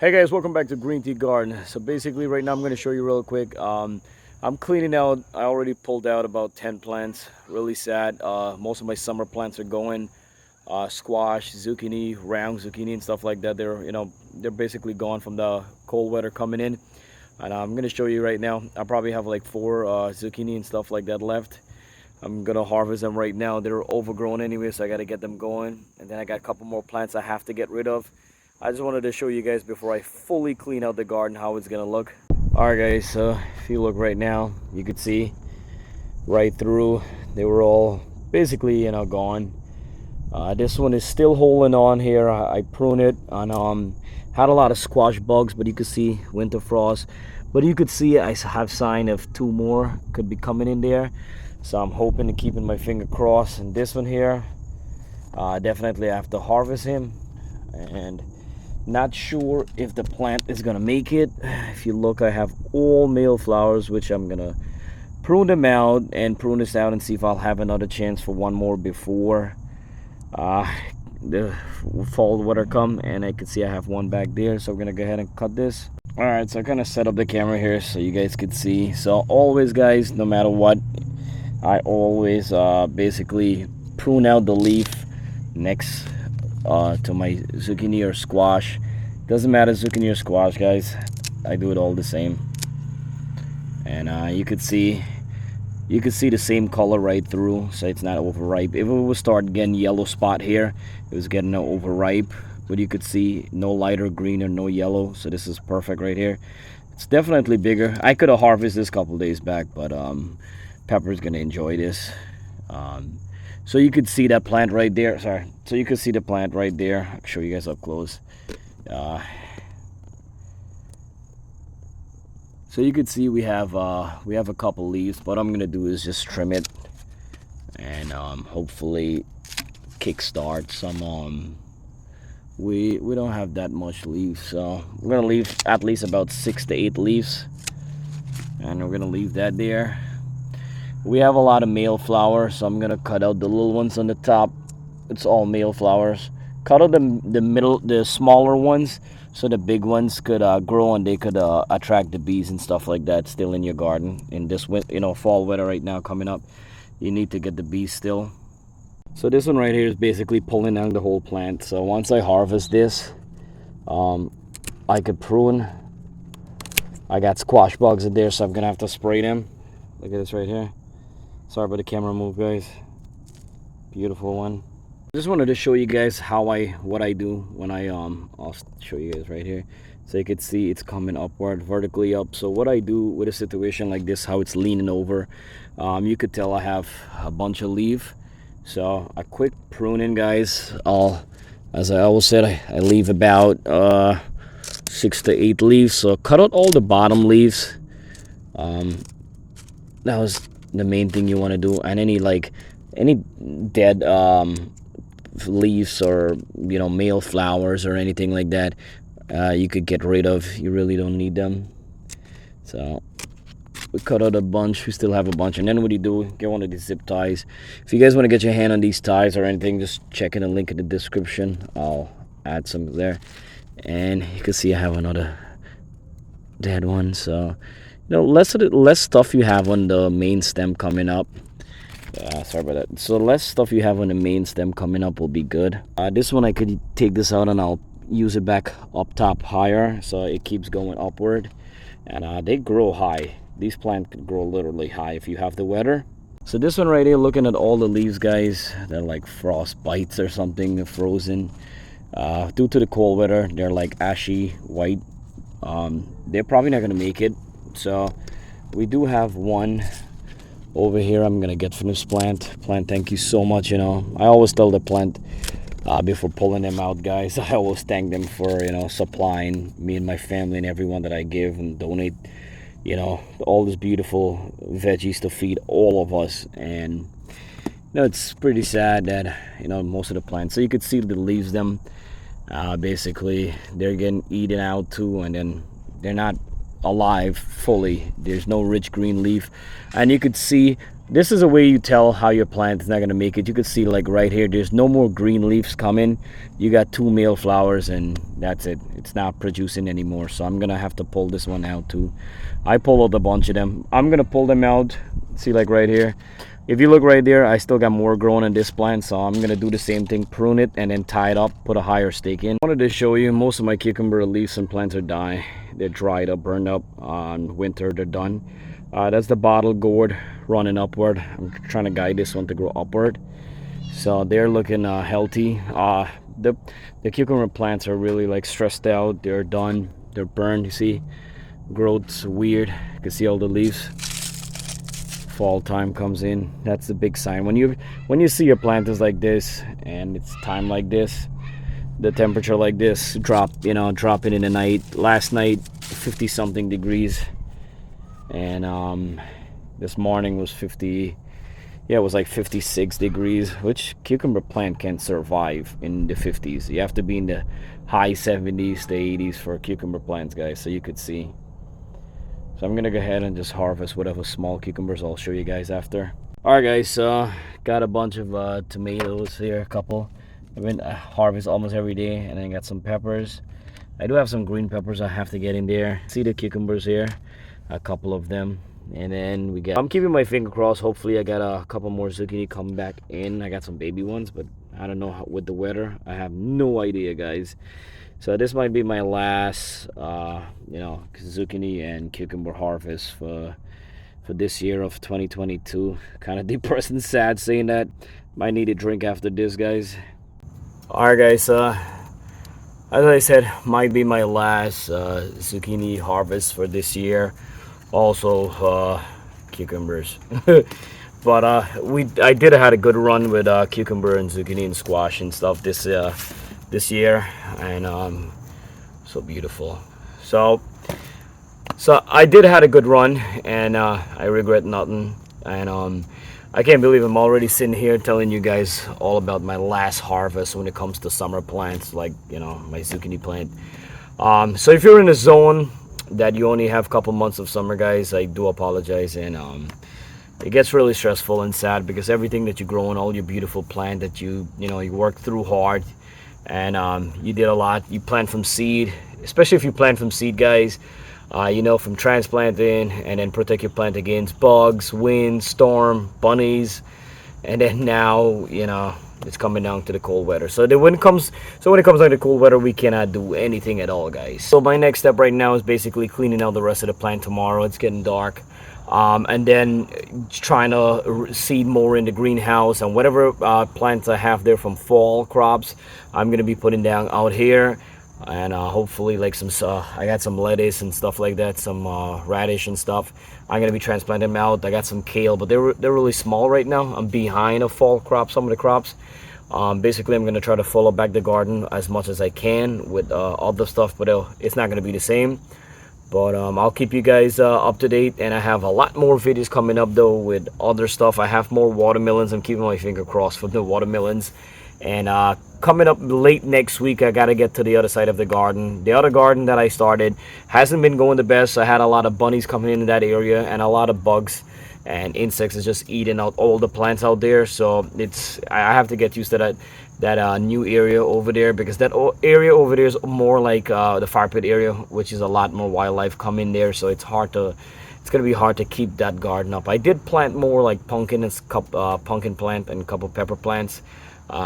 Hey guys, welcome back to Green Tea Garden. So basically right now I'm going to show you real quick. I'm cleaning out. I already pulled out about 10 plants. Really sad. Most of my summer plants are going. Squash, zucchini, round zucchini and stuff like that. They're basically gone from the cold weather coming in. And I'm going to show you right now. I probably have like 4 zucchini and stuff like that left. I'm going to harvest them right now. They're overgrown anyway, so I got to get them going. And then I got a couple more plants I have to get rid of. I just wanted to show you guys before I fully clean out the garden how it's gonna look. Alright guys, so if you look right now, you could see right through, they were all basically gone. This one is still holding on here. I pruned it and had a lot of squash bugs, but you could see winter frost. But you could see I have sign of 2 more could be coming in there. So I'm hoping and keeping my finger crossed. And this one here, definitely I have to harvest him. And not sure if the plant is gonna make it. If you look, I have all male flowers, which I'm gonna prune them out and prune this out and see if I'll have another chance for one more before the fall weather come. And I can see I have one back there, so I'm gonna go ahead and cut this. All right, so I kind of set up the camera here so you guys could see. So always guys, no matter what, I always basically prune out the leaf next to my zucchini or squash. Doesn't matter, zucchini or squash guys, I do it all the same. And you could see the same color right through, so it's not overripe. If it would start getting yellow spot here, it was getting overripe, but you could see no lighter green or no yellow, so this is perfect right here. It's definitely bigger. I could have harvested this a couple days back, but Pepper's gonna enjoy this. So you could see that plant right there. Sorry. So you could see the plant right there. I'll show you guys up close. So you could see we have a couple leaves. What I'm gonna do is just trim it and hopefully kickstart some. We don't have that much leaves, so we're gonna leave at least about 6 to 8 leaves, and we're gonna leave that there. We have a lot of male flowers, so I'm gonna cut out the little ones on the top. It's all male flowers. Cut out the smaller ones, so the big ones could grow and they could attract the bees and stuff like that. Still in your garden in this fall weather right now coming up, you need to get the bees still. So this one right here is basically pulling down the whole plant. So once I harvest this, I could prune. I got squash bugs in there, so I'm gonna have to spray them. Look at this right here. Sorry about the camera move guys. Beautiful one. Just wanted to show you guys what I do when I'll show you guys right here, so you could see it's coming upward, vertically up. So what I do with a situation like this, how it's leaning over, you could tell I have a bunch of leaf. So a quick pruning guys. As I always said, I leave about 6 to 8 leaves. So cut out all the bottom leaves. That was the main thing you want to do. And any dead leaves or male flowers or anything like that, you could get rid of. You really don't need them. So we cut out a bunch. We still have a bunch. And then what do you do? Get one of these zip ties. If you guys want to get your hand on these ties or anything, just check in the link in the description. I'll add some there. And you can see I have another dead one. So less stuff you have on the main stem coming up. Sorry about that. So less stuff you have on the main stem coming up will be good. This one I could take this out and I'll use it back up top higher, so it keeps going upward. And they grow high. These plants could grow literally high if you have the weather. So this one right here, looking at all the leaves guys, they're like frost bites or something. They're frozen due to the cold weather. They're like ashy white. They're probably not gonna make it. So we do have one over here I'm gonna get from this plant. Thank you so much. I always tell the plant before pulling them out guys, I always thank them for supplying me and my family and everyone that I give and donate all this beautiful veggies to feed all of us. And it's pretty sad that most of the plants, so you could see the leaves, them basically they're getting eaten out too, and then they're not alive fully. There's no rich green leaf, and you could see this is a way you tell how your plant is not going to make it. You could see like right here, there's no more green leaves coming. You got 2 male flowers and that's it. It's not producing anymore, so I'm gonna have to pull this one out too. I pulled out a bunch of them. I'm gonna pull them out. See, like right here, if you look right there, I still got more growing in this plant, so I'm gonna do the same thing, prune it and then tie it up, put a higher stake in. I wanted to show you most of my cucumber leaves and plants are dying. They're dried up, burned up. On winter they're done. That's the bottle gourd running upward. I'm trying to guide this one to grow upward, so they're looking healthy. The cucumber plants are really like stressed out. They're done, they're burned. You see growth's weird. You can see all the leaves. Fall time comes in, that's the big sign. When you see your planters like this and it's time like this, the temperature like this, dropping in the night. Last night 50 something degrees, and this morning was 50. Yeah, it was like 56 degrees, which cucumber plant can't survive in the 50s. You have to be in the high 70s to 80s for cucumber plants, guys, so you could see. So I'm gonna go ahead and just harvest whatever small cucumbers. I'll show you guys after. Alright guys, got a bunch of tomatoes here, a couple. I've been harvest almost every day, and then got some peppers. I do have some green peppers I have to get in there. See the cucumbers here, a couple of them. And then I'm keeping my finger crossed. Hopefully I got a couple more zucchini coming back in. I got some baby ones, but I don't know with the weather. I have no idea, guys. So this might be my last zucchini and cucumber harvest for this year of 2022. Kind of depressed and sad saying that. Might need a drink after this, guys. Alright guys, as I said, might be my last zucchini harvest for this year. Also cucumbers. But I did have a good run with cucumber and zucchini and squash and stuff this year, and so beautiful. So I did had a good run, and I regret nothing. And I can't believe I'm already sitting here telling you guys all about my last harvest when it comes to summer plants, like my zucchini plant. So if you're in a zone that you only have a couple months of summer, guys, I do apologize. And it gets really stressful and sad because everything that you grow in, all your beautiful plant that you work through hard, and you did a lot. You plant from seed, especially if you plant from seed, guys, from transplanting, and then protect your plant against bugs, wind, storm, bunnies, and then now it's coming down to the cold weather. So when it comes down to cold weather, we cannot do anything at all, guys. So my next step right now is basically cleaning out the rest of the plant tomorrow. It's getting dark. And then trying to seed more in the greenhouse, and whatever plants I have there from fall crops, I'm gonna be putting down out here. And hopefully like I got some lettuce and stuff like that, some radish and stuff. I'm gonna be transplanting them out. I got some kale, but they're really small right now. I'm behind a fall crop, some of the crops. Basically I'm gonna try to follow back the garden as much as I can with other stuff, but it's not gonna be the same. But I'll keep you guys up to date, and I have a lot more videos coming up though with other stuff. I have more watermelons. I'm keeping my finger crossed for the watermelons. And coming up late next week, I gotta get to the other side of the garden. The other garden that I started hasn't been going the best. I had a lot of bunnies coming in that area, and a lot of bugs and insects is just eating out all the plants out there. So I have to get used to that new area over there, because that area over there is more like the fire pit area, which is a lot more wildlife coming there. So it's gonna be hard to keep that garden up. I did plant more like pumpkin plant and a couple pepper plants.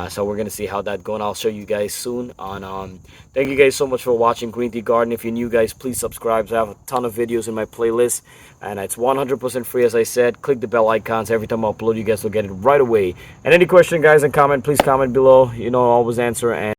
So we're gonna see how that going. I'll show you guys soon on thank you guys so much for watching Green Tea Garden. If you're new, guys, please subscribe. I have a ton of videos in my playlist, and it's 100% free. As I said, click the bell icons. Every time I upload, you guys will get it right away. And any question, guys, and comment, please comment below. I'll always answer. And